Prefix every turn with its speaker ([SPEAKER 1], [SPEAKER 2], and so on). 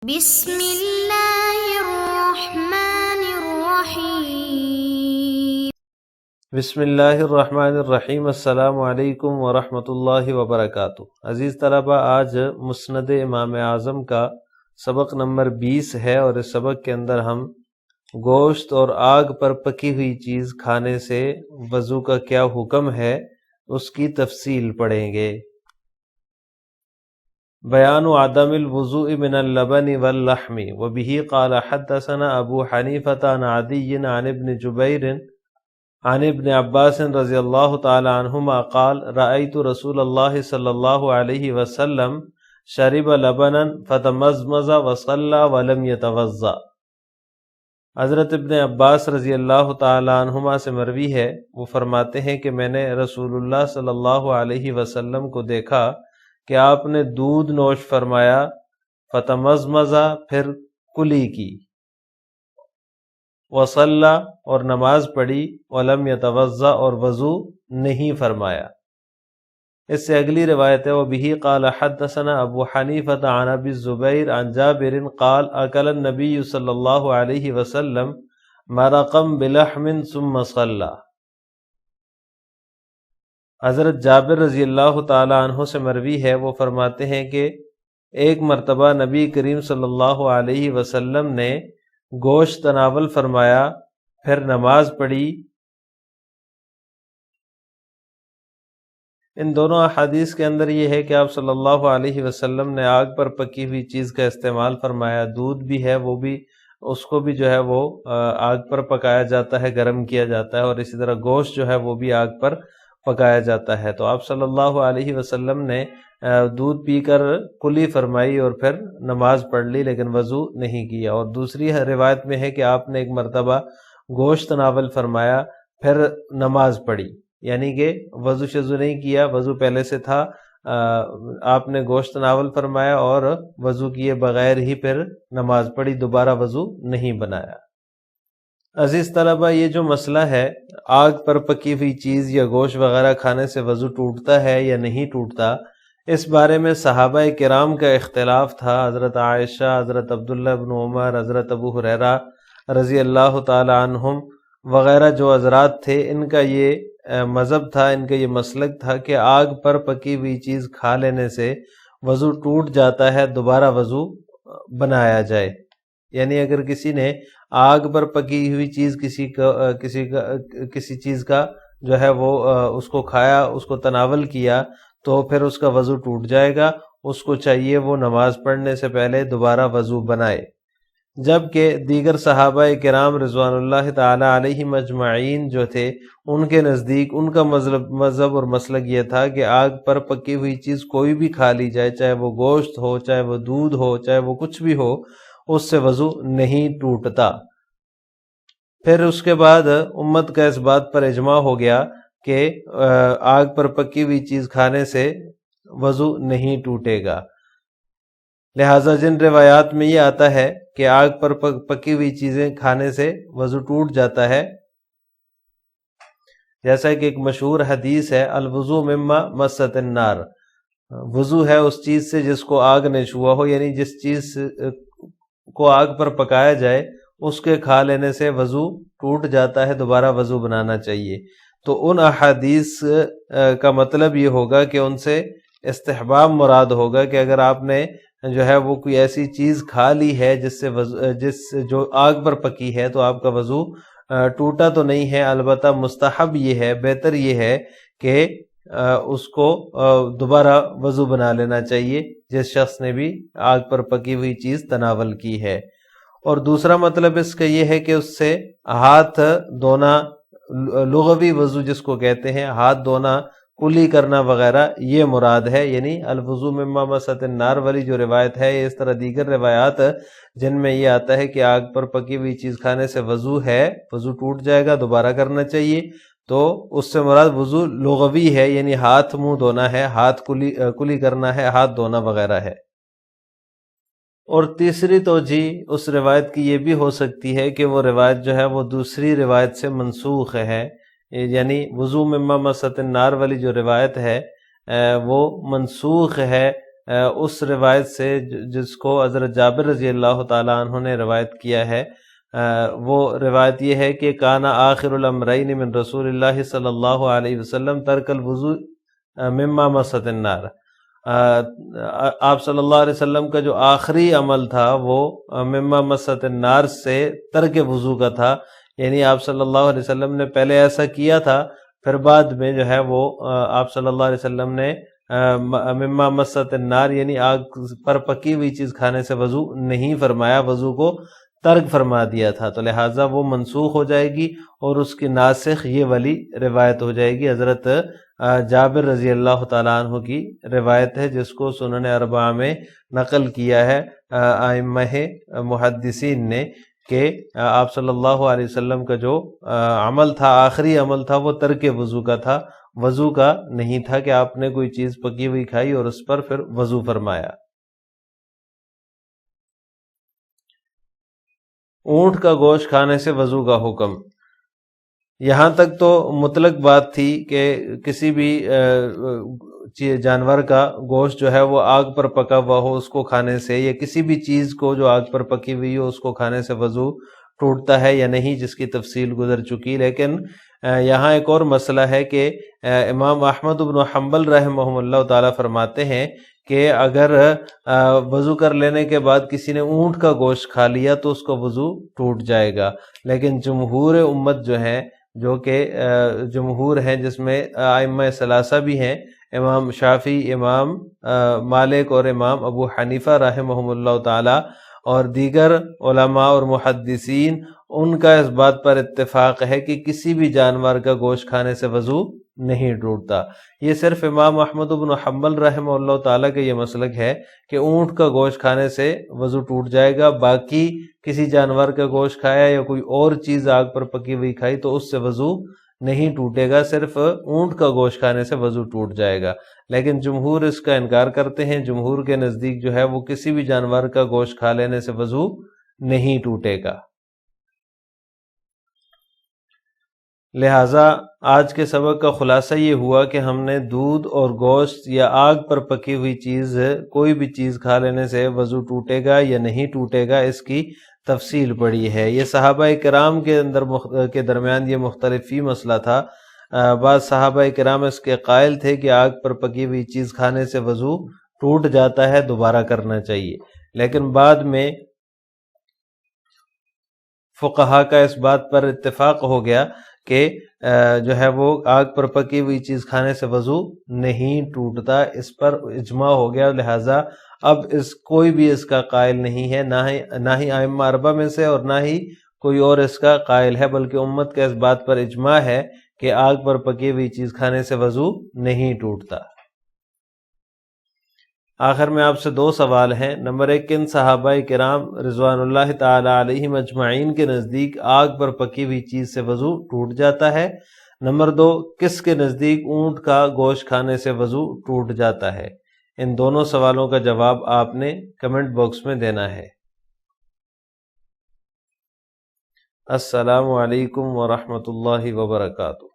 [SPEAKER 1] بسم اللہ الرحمن الرحیم۔
[SPEAKER 2] بسم اللہ الرحمن الرحیم۔ السلام علیکم ورحمۃ اللہ وبرکاتہ۔ عزیز طلبہ، آج مسند امام اعظم کا سبق نمبر 20 ہے، اور اس سبق کے اندر ہم گوشت اور آگ پر پکی ہوئی چیز کھانے سے وضو کا کیا حکم ہے اس کی تفصیل پڑھیں گے۔ بیان عدم الوضوء من اللبن واللحم وبه قال حدثنا ابو حنیفۃ عن عدی عن ابن جبیر عن ابن عباس رضی اللہ تعالی عنہما قال رأیت رسول اللہ صلی اللہ علیہ وسلم شرب لبنا فتمزمز وصلى ولم يتوضأ۔ حضرت ابن عباس رضی اللہ تعالی عنہما سے مروی ہے، وہ فرماتے ہیں کہ میں نے رسول اللہ صلی اللہ علیہ وسلم کو دیکھا کہ آپ نے دودھ نوش فرمایا، فتمزمزا پھر کلی کی، وصلى اور نماز پڑھی، ولم يتوضأ اور وضو نہیں فرمایا۔ اس سے اگلی روایت ہے، وبه قال حدثنا ابو حنیفۃ عن ابی الزبیر عن جابر قال اکل النبی صلی اللہ علیہ وسلم مرقا بلحم ثم صلى۔ حضرت جابر رضی اللہ تعالی عنہ سے مروی ہے، وہ فرماتے ہیں کہ ایک مرتبہ نبی کریم صلی اللہ علیہ وسلم نے گوشت تناول فرمایا، پھر نماز پڑھی۔ ان دونوں احادیث کے اندر یہ ہے کہ آپ صلی اللہ علیہ وسلم نے آگ پر پکی ہوئی چیز کا استعمال فرمایا۔ دودھ بھی ہے، وہ بھی اس کو بھی جو ہے وہ آگ پر پکایا جاتا ہے، گرم کیا جاتا ہے، اور اسی طرح گوشت جو ہے وہ بھی آگ پر پکایا جاتا ہے۔ تو آپ صلی اللہ علیہ وسلم نے دودھ پی کر کلی فرمائی اور پھر نماز پڑھ لی، لیکن وضو نہیں کیا۔ اور دوسری روایت میں ہے کہ آپ نے ایک مرتبہ گوشت تناول فرمایا، پھر نماز پڑھی، یعنی کہ وضو شضو نہیں کیا، وضو پہلے سے تھا، آپ نے گوشت تناول فرمایا اور وضو کیے بغیر ہی پھر نماز پڑھی، دوبارہ وضو نہیں بنایا۔ عزیز طلبہ، یہ جو مسئلہ ہے آگ پر پکی ہوئی چیز یا گوشت وغیرہ کھانے سے وضو ٹوٹتا ہے یا نہیں ٹوٹتا، اس بارے میں صحابہ کرام کا اختلاف تھا۔ حضرت عائشہ، حضرت عبداللہ بن عمر، حضرت ابو ہریرہ رضی اللہ تعالی عنہم وغیرہ جو حضرات تھے، ان کا یہ مذہب تھا، ان کا یہ مسلک تھا کہ آگ پر پکی ہوئی چیز کھا لینے سے وضو ٹوٹ جاتا ہے، دوبارہ وضو بنایا جائے۔ یعنی اگر کسی نے آگ پر پکی ہوئی چیز کسی چیز کا جو ہے وہ اس کو کھایا، اس کو تناول کیا، تو پھر اس کا وضو ٹوٹ جائے گا، اس کو چاہیے وہ نماز پڑھنے سے پہلے دوبارہ وضو بنائے۔ جبکہ دیگر صحابہ کرام رضوان اللہ تعالی علیہم اجمعین جو تھے، ان کے نزدیک ان کا مذہب اور مسلک یہ تھا کہ آگ پر پکی ہوئی چیز کوئی بھی کھا لی جائے، چاہے وہ گوشت ہو، چاہے وہ دودھ ہو، چاہے وہ کچھ بھی ہو، اس سے وضو نہیں ٹوٹتا۔ پھر اس کے بعد امت کا اس بات پر اجماع ہو گیا کہ آگ پر پکی ہوئی چیز کھانے سے وضو نہیں ٹوٹے گا۔ لہٰذا جن روایات میں یہ آتا ہے کہ آگ پر پکی ہوئی چیزیں کھانے سے وضو ٹوٹ جاتا ہے، جیسا کہ ایک مشہور حدیث ہے، الوضو مما مست النار، وضو ہے اس چیز سے جس کو آگ نے چھوا ہو، یعنی جس چیز کو آگ پر پکایا جائے اس کے کھا لینے سے وضو ٹوٹ جاتا ہے، دوبارہ وضو بنانا چاہیے۔ تو ان احادیث کا مطلب یہ ہوگا کہ ان سے استحباب مراد ہوگا کہ اگر آپ نے جو ہے وہ کوئی ایسی چیز کھا لی ہے جو آگ پر پکی ہے، تو آپ کا وضو ٹوٹا تو نہیں ہے، البتہ مستحب یہ ہے، بہتر یہ ہے کہ اس کو دوبارہ وضو بنا لینا چاہیے جس شخص نے بھی آگ پر پکی ہوئی چیز تناول کی ہے۔ اور دوسرا مطلب اس کا یہ ہے کہ اس سے ہاتھ دھونا، لغوی وضو جس کو کہتے ہیں، ہاتھ دھونا، کلی کرنا وغیرہ، یہ مراد ہے۔ یعنی الوضو مما مست النار والی جو روایت ہے، اس طرح دیگر روایات جن میں یہ آتا ہے کہ آگ پر پکی ہوئی چیز کھانے سے وضو ہے، وضو ٹوٹ جائے گا، دوبارہ کرنا چاہیے، تو اس سے مراد وضو لغوی ہے، یعنی ہاتھ منہ دھونا ہے، ہاتھ کلی کرنا ہے، ہاتھ دھونا وغیرہ ہے۔ اور تیسری توجہ اس روایت کی یہ بھی ہو سکتی ہے کہ وہ روایت جو ہے وہ دوسری روایت سے منسوخ ہے، یعنی وضو مما مست النار والی جو روایت ہے وہ منسوخ ہے اس روایت سے جس کو حضرت جابر رضی اللہ تعالیٰ عنہ نے روایت کیا ہے، وہ روایت یہ ہے کہ کانا آخر الامرین من رسول اللہ صلی اللہ علیہ وسلم ترک الوضوء مما مست النار۔ آپ صلی اللہ علیہ وسلم کا جو آخری عمل تھا وہ مما مست النار سے ترک وضو کا تھا، یعنی آپ صلی اللہ علیہ وسلم نے پہلے ایسا کیا تھا، پھر بعد میں جو ہے وہ آپ صلی اللہ علیہ وسلم نے مما مست النار یعنی آگ پر پکی ہوئی چیز کھانے سے وضو نہیں فرمایا، وضو کو ترک فرما دیا تھا، تو لہٰذا وہ منسوخ ہو جائے گی اور اس کی ناسخ یہ والی روایت ہو جائے گی۔ حضرت جابر رضی اللہ تعالیٰ عنہ کی روایت ہے جس کو سنن اربعہ میں نقل کیا ہے ائمہ محدثین نے کہ آپ صلی اللہ علیہ وسلم کا جو عمل تھا، آخری عمل تھا، وہ ترک وضو کا تھا، وضو کا نہیں تھا کہ آپ نے کوئی چیز پکی ہوئی کھائی اور اس پر پھر وضو فرمایا۔ اونٹ کا گوشت کھانے سے وضو کا حکم، یہاں تک تو مطلق بات تھی کہ کسی بھی جانور کا گوشت جو ہے وہ آگ پر پکا ہوا ہو اس کو کھانے سے، یا کسی بھی چیز کو جو آگ پر پکی ہوئی ہو اس کو کھانے سے وضو ٹوٹتا ہے یا نہیں، جس کی تفصیل گزر چکی۔ لیکن یہاں ایک اور مسئلہ ہے کہ امام احمد بن حنبل رحمہ اللہ تعالیٰ فرماتے ہیں کہ اگر وضو کر لینے کے بعد کسی نے اونٹ کا گوشت کھا لیا تو اس کا وضو ٹوٹ جائے گا، لیکن جمہور امت جو ہے، جو کہ جمہور ہیں جس میں ائمہ ثلاثہ بھی ہیں، امام شافعی، امام مالک اور امام ابو حنیفہ رحمہم اللہ تعالی اور دیگر علماء اور محدثین، ان کا اس بات پر اتفاق ہے کہ کسی بھی جانور کا گوشت کھانے سے وضو نہیں ٹوٹتا۔ یہ صرف امام احمد بن حنبل رحمہ اللہ تعالیٰ کا یہ مسلک ہے کہ اونٹ کا گوشت کھانے سے وضو ٹوٹ جائے گا، باقی کسی جانور کا گوشت کھایا یا کوئی اور چیز آگ پر پکی ہوئی کھائی تو اس سے وضو نہیں ٹوٹے گا، صرف اونٹ کا گوشت کھانے سے وضو ٹوٹ جائے گا۔ لیکن جمہور اس کا انکار کرتے ہیں، جمہور کے نزدیک جو ہے وہ کسی بھی جانور کا گوشت کھا لینے سے وضو نہیں ٹوٹے گا۔ لہٰذا آج کے سبق کا خلاصہ یہ ہوا کہ ہم نے دودھ اور گوشت یا آگ پر پکی ہوئی چیز، کوئی بھی چیز کھا لینے سے وضو ٹوٹے گا یا نہیں ٹوٹے گا، اس کی تفصیل پڑی ہے۔ یہ صحابہ کرام کے درمیان یہ مختلف ہی مسئلہ تھا۔ بعض صحابہ کرام اس کے قائل تھے کہ آگ پر پکی ہوئی چیز کھانے سے وضو ٹوٹ جاتا ہے، دوبارہ کرنا چاہیے، لیکن بعد میں فقہا کا اس بات پر اتفاق ہو گیا کہ جو ہے وہ آگ پر پکی ہوئی چیز کھانے سے وضو نہیں ٹوٹتا، اس پر اجماع ہو گیا، لہٰذا اب کوئی بھی اس کا قائل نہیں ہے، نہ ہی ائمہ اربعہ میں سے اور نہ ہی کوئی اور اس کا قائل ہے، بلکہ امت کا اس بات پر اجماع ہے کہ آگ پر پکی ہوئی چیز کھانے سے وضو نہیں ٹوٹتا۔ آخر میں آپ سے 2 سوال ہیں۔ نمبر 1، کن صحابہ کرام رضوان اللہ تعالی علیہم اجمعین کے نزدیک آگ پر پکی ہوئی چیز سے وضو ٹوٹ جاتا ہے؟ نمبر 2، کس کے نزدیک اونٹ کا گوشت کھانے سے وضو ٹوٹ جاتا ہے؟ ان دونوں سوالوں کا جواب آپ نے کمنٹ باکس میں دینا ہے۔ السلام علیکم ورحمۃ اللہ وبرکاتہ۔